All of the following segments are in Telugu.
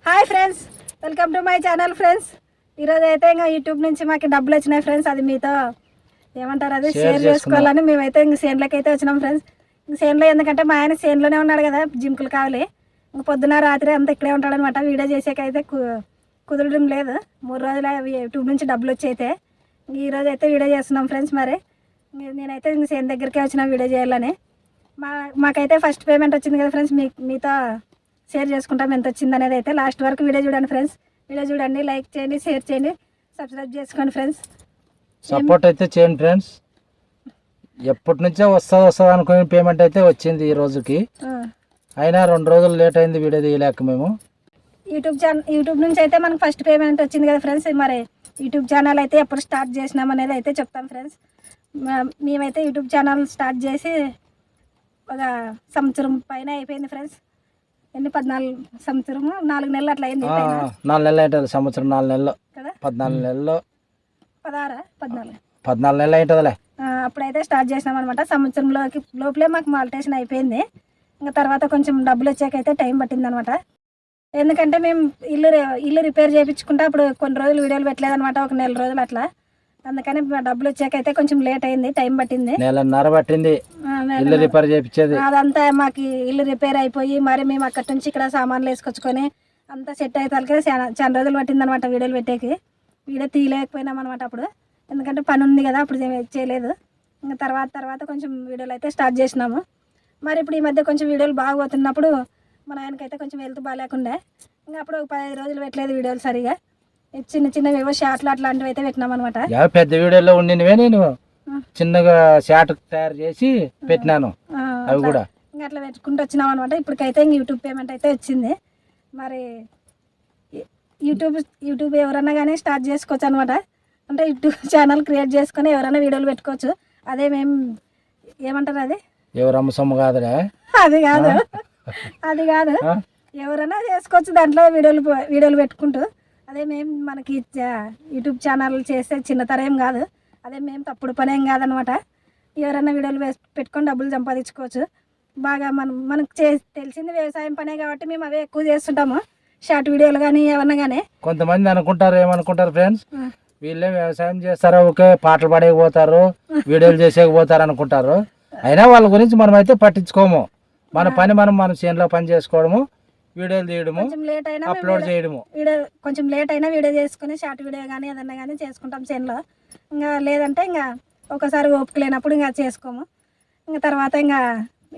Hi friends, welcome to my channel friends. ఈరోజు అయితే ఇంకా యూట్యూబ్ నుంచి మాకు డబ్బులు వచ్చినాయి ఫ్రెండ్స్. అది మీతో ఏమంటారు, అది షేర్ చేసుకోవాలని మేమైతే ఇంక సేన్లోకి అయితే వచ్చినాం ఫ్రెండ్స్. ఇంక సేన్లో ఎందుకంటే మా ఆయన సేన్లోనే ఉన్నాడు కదా, జింకులు కావాలి. ఇంక పొద్దున రాత్రి అంతా ఇక్కడే ఉంటాడనమాట. వీడియో చేసేకైతే కుదరడం లేదు. 3 రోజులు యూట్యూబ్ నుంచి డబ్బులు వచ్చి అయితే ఈరోజు అయితే వీడియో చేస్తున్నాం ఫ్రెండ్స్. మరి నేనైతే ఇంక సేన్ దగ్గరికి వచ్చిన వీడియో చేయాలని. మాకైతే ఫస్ట్ పేమెంట్ వచ్చింది కదా ఫ్రెండ్స్. మీతో షేర్ చేసుకుంటాం ఎంత వచ్చింది అనేది. అయితే లాస్ట్ వరకు వీడియో చూడండి ఫ్రెండ్స్. వీడియో చూడండి, లైక్ చేయండి, షేర్ చేయండి, సబ్స్క్రైబ్ చేసుకోండి ఫ్రెండ్స్. సపోర్ట్ అయితే చేయండి ఫ్రెండ్స్. ఎప్పటి నుంచో వస్తుంది అనుకునే పేమెంట్ అయితే వచ్చింది ఈ రోజుకి. అయినా 2 రోజులు లేట్ అయింది వీడియో తీయలేక మేము. యూట్యూబ్ నుంచి అయితే మనకు ఫస్ట్ పేమెంట్ వచ్చింది కదా ఫ్రెండ్స్. మరి యూట్యూబ్ ఛానల్ అయితే ఎప్పుడు స్టార్ట్ చేసినాం అనేది అయితే చెప్తాం ఫ్రెండ్స్. మేమైతే యూట్యూబ్ ఛానల్ స్టార్ట్ చేసి ఒక సంవత్సరం పైన అయిపోయింది ఫ్రెండ్స్. 14 సంవత్సరం 4 నెలలు అట్లా అయింది. 4 నెలలు అవుతుంది, సంవత్సరం 4 నెలలు కదా, 14 నెలలు 14 నెలలు అవుతుందిలే. అప్పుడైతే స్టార్ట్ చేసినాం అనమాట. లోపలే మాకు మాల్టేషన్ అయిపోయింది. ఇంకా తర్వాత కొంచెం డబ్బులు వచ్చాకైతే టైం పట్టింది అనమాట. ఎందుకంటే మేము ఇల్లు రిపేర్ చేయించుకుంటే అప్పుడు కొన్ని రోజులు వీడియోలు పెట్టలేదనమాట, ఒక 1 నెల రోజులు అట్లా. అందుకని డబ్బులు వచ్చాకైతే కొంచెం లేట్ అయింది, టైం పట్టింది, 1 నెలన్నర పట్టింది ఇల్లు రిపేర్ చేయించేది. అదంతా మాకు ఇల్లు రిపేర్ అయిపోయి మరి మేము అక్కడి నుంచి ఇక్కడ సామాన్లు వేసుకొచ్చుకొని అంతా సెట్ అయితే చాలా రోజులు పట్టింది అనమాట వీడియోలు పెట్టేకి. వీడియో తీయలేకపోయినాం అనమాట అప్పుడు, ఎందుకంటే పని ఉంది కదా, అప్పుడు చేయలేదు. ఇంకా తర్వాత కొంచెం వీడియోలు అయితే స్టార్ట్ చేసినాము. మరి ఇప్పుడు ఈ మధ్య కొంచెం వీడియోలు బాగా పోతున్నప్పుడు మా ఆయనకైతే కొంచెం హెల్త్ బాగాలేకుండా ఇంకా అప్పుడు ఒక 15 రోజులు పెట్టలేదు వీడియోలు సరిగా. చిన్న ఏవో షార్ట్లు అట్లాంటివి అయితే పెట్టినాం అనమాట. పెద్ద వీడియోలో ఉండినవే నేను చిన్నగా షార్ట్ తయారు చేసి పెట్టినాను, అవి కూడా ఇంకా అట్లా పెట్టుకుంటూ వచ్చినాం అనమాట. ఇప్పటికైతే ఇంక యూట్యూబ్ పేమెంట్ అయితే వచ్చింది. మరి యూట్యూబ్ ఎవరన్నా కానీ స్టార్ట్ చేసుకోవచ్చు అనమాట. అంటే యూట్యూబ్ ఛానల్ క్రియేట్ చేసుకొని ఎవరైనా వీడియోలు పెట్టుకోవచ్చు. అదే మేము ఏమంటారు, అది ఎవరమ్మ సొమ్ము కాదురా, అది కాదు ఎవరైనా చేసుకోవచ్చు దాంట్లో వీడియోలు పెట్టుకుంటూ. అదే మేము మనకి యూట్యూబ్ ఛానల్ చేస్తే చిన్నతరం ఏం కాదు, అదే మేము తప్పుడు పని ఏం కాదనమాట. ఎవరైనా వీడియోలు పెట్టుకొని డబ్బులు సంపాదించుకోవచ్చు. బాగా మనకు తెలిసింది వ్యవసాయం పనే కాబట్టి మేము అవే ఎక్కువ చేస్తుంటాము, షార్ట్ వీడియోలు కానీ ఏమన్నా కానీ. కొంతమంది ఏమనుకుంటారు ఫ్రెండ్స్, వీళ్ళే వ్యవసాయం చేస్తారో ఓకే, పాటలు పడేకపోతారు, వీడియోలు చేసేకపోతారు అనుకుంటారు. అయినా వాళ్ళ గురించి మనం అయితే పట్టించుకోము. మన పని మన చేనులో పని చేసుకోవడము, వీడియోలు తీయడము, అప్లోడ్ చేయడము. కొంచెం లేట్ అయినా వీడియో చేసుకుని షార్ట్ వీడియో కానీ ఏదన్నా కానీ చేసుకుంటాం చేనులో. ఇంకా లేదంటే ఇంకా ఒకసారి ఓపిక లేనప్పుడు ఇంకా చేసుకోము. ఇంకా తర్వాత ఇంకా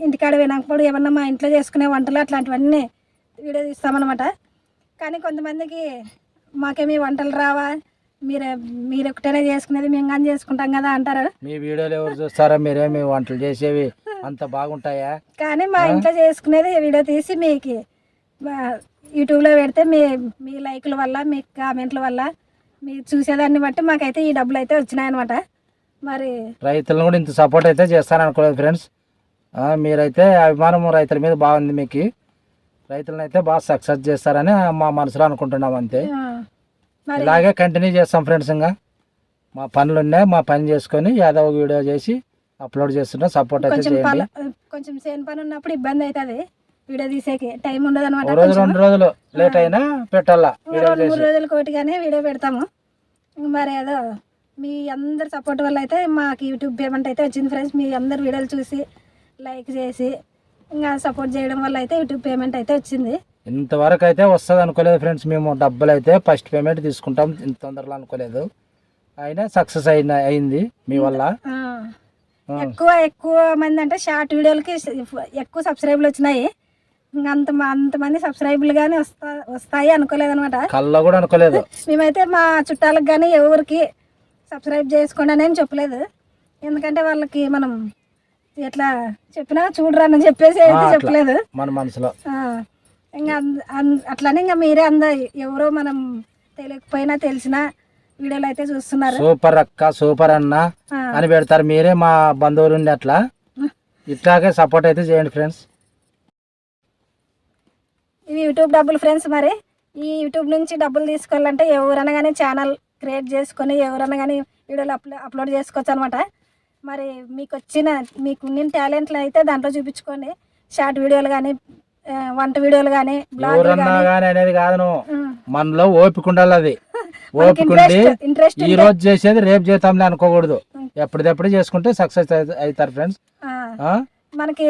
ఇంటికాడ పోయినప్పుడు ఏమన్నా మా ఇంట్లో చేసుకునే వంటలు అట్లాంటివన్నీ వీడియో తీస్తామన్నమాట. కానీ కొంతమందికి మాకేమీ వంటలు రావా, మీరు ఒకటేనే చేసుకునేది, మేము కానీ చేసుకుంటాం కదా అంటారు. మీ వీడియోలు ఎవరు చూస్తారా, మీరేమి వంటలు చేసేవి అంత బాగుంటాయా? కానీ మా ఇంట్లో చేసుకునేది వీడియో తీసి మీకు యూట్యూబ్లో పెడితే మీ లైకుల వల్ల, మీ కామెంట్ల వల్ల, మీరు చూసేదాన్ని బట్టి మాకైతే ఈ డబ్బులు అయితే వచ్చినాయన్నమాట. మరి రైతులను కూడా ఇంత సపోర్ట్ అయితే చేస్తారనుకోలేదు ఫ్రెండ్స్. మీరైతే అభిమానం రైతుల మీద బాగుంది, మీకు రైతులను అయితే బాగా సక్సెస్ చేస్తారని మా మనసులో అనుకుంటున్నాం. అంతే, ఇలాగే కంటిన్యూ చేస్తాం ఫ్రెండ్స్. ఇంకా మా పనులు ఉన్నాయి, మా పని చేసుకొని ఏదో ఒక వీడియో చేసి అప్లోడ్ చేస్తున్నాం. సపోర్ట్ అయితే చేయండి. కొంచెం సేన్ పని ఉన్నప్పుడు ఇబ్బంది అవుతుంది, వీడియో తీసేకి టైం ఉండదు అనమాట. 2 రోజులు లేట్ అయినా పెట్టాలా, 3 రోజుల కోటిగానే వీడియో పెడతాము. మరి ఏదో మీ అందరి సపోర్ట్ వల్ల అయితే మాకు యూట్యూబ్ పేమెంట్ అయితే వచ్చింది ఫ్రెండ్స్. మీ అందరు వీడియోలు చూసి లైక్ చేసి ఇంకా సపోర్ట్ చేయడం వల్ల అయితే యూట్యూబ్ పేమెంట్ అయితే వచ్చింది. ఇంతవరకు అయితే వస్తుంది అనుకోలేదు ఫ్రెండ్స్. మేము డబ్బులు అయితే ఫస్ట్ పేమెంట్ తీసుకుంటాం ఇంత తొందరలో అనుకోలేదు. అయినా సక్సెస్ అయింది మీ వల్ల. ఎక్కువ మంది అంటే షార్ట్ వీడియోలకి ఎక్కువ సబ్స్క్రైబ్లు వచ్చినాయి. ఇంకా అంతమంది సబ్స్క్రైబ్లు కానీ వస్తాయి అనుకోలేదు అనమాట, కల్లో కూడా అనుకోలేదు. మేమైతే మా చుట్టాలకు కానీ ఎవరికి సబ్స్క్రైబ్ చేసుకోండి అని చెప్పలేదు. ఎందుకంటే వాళ్ళకి మనం ఎట్లా చెప్పినా చూడరా అని చెప్పేసి అయితే చెప్పలేదు మన మనసులో. ఇంకా అట్లానే ఇంకా మీరే ఎవరో మనం తెలియకపోయినా తెలిసినా వీడియోలు అయితే చూస్తున్నారు. సూపర్ అక్క, సూపర్ అన్న అని పెడతారు. మీరే మా బంధువులు ఉండి అట్లా ఇట్లాగే సపోర్ట్ అయితే చేయండి ఫ్రెండ్స్. ఇవి యూట్యూబ్ డబ్బులు ఫ్రెండ్స్. మరి ఈ యూట్యూబ్ నుంచి డబ్బులు తీసుకోవాలంటే ఎవరైనా కానీ ఛానల్ క్రియేట్ చేసుకొని ఎవరైనా కానీ వీడియోలు అప్లోడ్ చేసుకోవచ్చు అనమాట. మరి మీకు ఉన్న టాలెంట్లు అయితే దాంట్లో చూపించుకోండి. షార్ట్ వీడియోలు కానీ వంట వీడియోలు కానీ బ్లాగ్ ఎవరన్నా కానీ అనేది కాదు నువ్వు మనలో ఓపిక ఉండాలి. అది మనకి ఓపిక ఉండి ఇంట్రెస్ట్ ఈ రోజు చేసేది రేపు చేద్దాంలే అనుకోకూడదు. ఎప్పటిదప్పుడు చేసుకుంటే సక్సెస్ అవుతారు ఫ్రెండ్స్. మనకి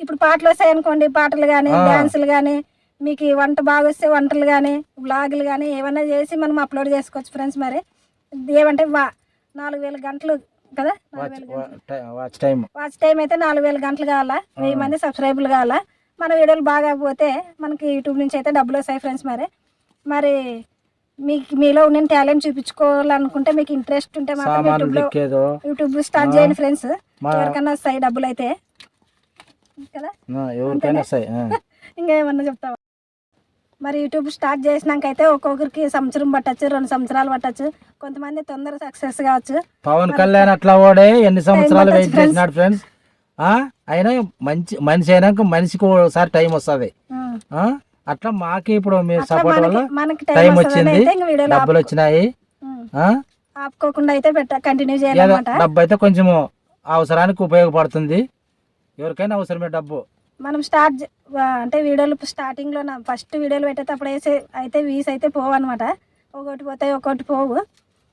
ఇప్పుడు పాటలు వస్తాయి అనుకోండి, పాటలు కానీ డాన్సులు కానీ, మీకు వంట బాగా వస్తే వంటలు కానీ బ్లాగులు కానీ ఏమైనా చేసి మనం అప్లోడ్ చేసుకోవచ్చు ఫ్రెండ్స్. మరి ఏమంటే 4000 గంటలు కదా, వాచ్ టైం అయితే 4000 గంటలు కావాలా, 1000 మంది సబ్స్క్రైబర్లు కావాలా. మన వీడియోలు బాగా పోతే మనకి యూట్యూబ్ నుంచి అయితే డబ్బులు వస్తాయి ఫ్రెండ్స్. మరి మీలో ఉన్న టాలెంట్ చూపించుకోవాలనుకుంటే, మీకు ఇంట్రెస్ట్ ఉంటే మాత్రం యూట్యూబ్ స్టార్ట్ చేయండి ఫ్రెండ్స్. ఎవరికైనా వస్తాయి డబ్బులు అయితే కదా, ఎవరికైనా వస్తాయి. ఇంకా ఏమన్నా చెప్తావా? మరి యూట్యూబ్ స్టార్ట్ చేసినాక అయితే ఒక్కొక్కరికి సంవత్సరం పట్టచ్చు, 2 సంవత్సరాలు పట్టచ్చు, కొంతమంది తొందర సక్సెస్ కావచ్చు. పవన్ కళ్యాణ్ అట్లా ఓడే ఎన్ని సంవత్సరాలు వెయిట్ చేసినాడు ఫ్రెండ్స్. అయినా మనిషి అయినాక మనిషికి ఒకసారి టైం వస్తుంది. అట్లా మాకి ఇప్పుడు మీ సపోర్ట్ వల్ల టైం వచ్చింది, డబ్బులు వచ్చినాయి. ఆపుకోకుండా అయితే కంటిన్యూ చేయాలన్నమాట. డబ్బు అయితే కొంచెం అవసరానికి ఉపయోగపడుతుంది. ఎవరికైనా అవసరమే డబ్బు. మనం అంటే వీడియోలు స్టార్టింగ్ లో ఫస్ట్ వీడియోలు పెట్టేటప్పుడు అయితే వీస్ అయితే పోవు అనమాట. ఒకటి పోతాయి, ఒకటి పోవు.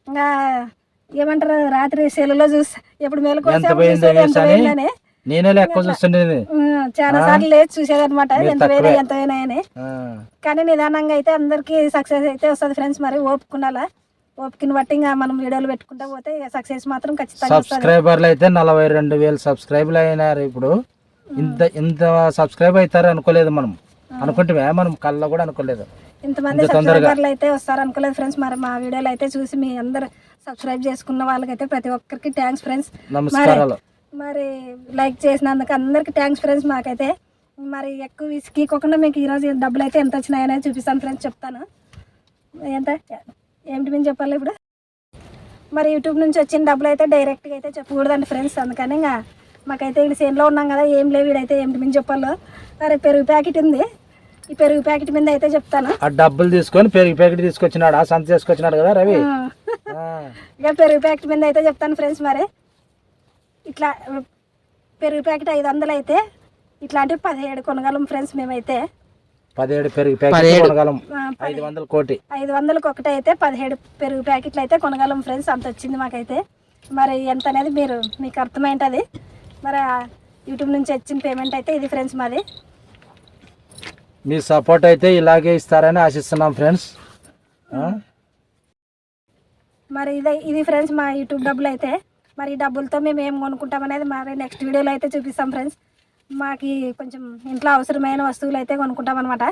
ఇంకా ఏమంటారు, రాత్రి సెల్లులో చూసి ఎప్పుడు మేలుకు నేనే ఎక్కువ చూస్తుండేది, చాలా సార్లు లేదు చూసేది అనమాట, ఎంత పోయినా అని. కానీ నిదానంగా అయితే అందరికి సక్సెస్ అయితే వస్తుంది ఫ్రెండ్స్. మరి ఓపుకున్నాలా, ఓపికని బట్టి ఇంకా మనం వీడియోలు పెట్టుకుంటా పోతే సక్సెస్ మాత్రం ఖచ్చితంగా. సబ్స్క్రైబర్లు అయితే 42,000 సబ్స్క్రైబర్లు అయినారు. ఇప్పుడు ఇంత సబ్స్క్రైబ్ అవుతారు అనుకోలేదు మనం. అనుకుంటే మనం కళ్ళ కూడా అనుకోలేదు ఇంతమంది సబ్స్క్రైబర్లు అయితే వస్తారు అనుకోలేదు ఫ్రెండ్స్. మరి మా వీడియోలు అయితే చూసి మీ అందరు సబ్స్క్రైబ్ చేసుకున్న వాళ్ళకైతే ప్రతి ఒక్కరికి థ్యాంక్స్ ఫ్రెండ్స్. నమస్కారాలు. మరి లైక్ చేసినందుకు అందరికి థ్యాంక్స్ ఫ్రెండ్స్. మాకైతే మరి ఎక్కువ విసిగీకోకుండా మీకు ఈరోజు డబ్బులు అయితే ఎంత వచ్చినాయనేది చూపిస్తాను ఫ్రెండ్స్, చెప్తాను. ఎంత ఏమిటి మేము చెప్పాలి ఇప్పుడు. మరి యూట్యూబ్ నుంచి వచ్చిన డబ్బులు అయితే డైరెక్ట్గా అయితే చెప్పకూడదండి ఫ్రెండ్స్. అందుకని ఇంకా మాకైతే ఇక్కడ సేన్లో ఉన్నాం కదా, ఏం లేవు, వీడైతే ఏమిటి మేము చెప్పాలో. మరి పెరుగు ప్యాకెట్ ఉంది, ఈ పెరుగు ప్యాకెట్ మీద అయితే చెప్తాను. ఆ డబ్బులు తీసుకొని పెరుగు ప్యాకెట్ తీసుకొచ్చినాడు, ఆ సంత తీసుకొచ్చినాడు కదా రవి. ఇక పెరుగు ప్యాకెట్ మీద అయితే చెప్తాను ఫ్రెండ్స్. మరి ఇట్లా పెరుగు ప్యాకెట్ 500 అయితే ఇట్లాంటివి 17 కొనగలం ఫ్రెండ్స్. మేమైతే 17 పెరుగు ప్యాకెట్ కొనగలం. 500 కోటి 500కి ఒకటి అయితే 17 పెరుగు ప్యాకెట్లు అయితే కొనగలం ఫ్రెండ్స్. అంత వచ్చింది మాకైతే. మరి ఎంత అనేది మీకు అర్థమైంటుంది. మరి యూట్యూబ్ నుంచి వచ్చిన పేమెంట్ అయితే ఇది ఫ్రెండ్స్. మాది మీ సపోర్ట్ అయితే ఇలాగే ఇస్తారని ఆశిస్తున్నాం ఫ్రెండ్స్. మరి ఇది ఫ్రెండ్స్ మా యూట్యూబ్ డబ్బులు అయితే. మరి ఈ డబ్బులతో మేము ఏం కొనుక్కుంటాం అనేది మరి నెక్స్ట్ వీడియోలో అయితే చూపిస్తాం ఫ్రెండ్స్. మాకు కొంచెం ఇంట్లో అవసరమైన వస్తువులు అయితే కొనుక్కుంటాం అనమాట.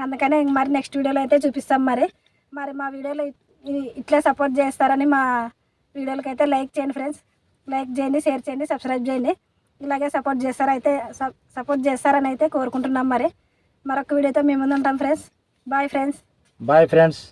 అందుకనే మరి నెక్స్ట్ వీడియోలో అయితే చూపిస్తాం. మరి మా వీడియోలో ఇట్లే సపోర్ట్ చేస్తారని మా వీడియోలకి అయితే లైక్ చేయండి ఫ్రెండ్స్. లైక్ చేయండి, షేర్ చేయండి, సబ్స్క్రైబ్ చేయండి. ఇలాగే సపోర్ట్ చేస్తారని అయితే కోరుకుంటున్నాం. మరొక వీడియోతో మేము ముందు ఉంటాం ఫ్రెండ్స్. Bye friends.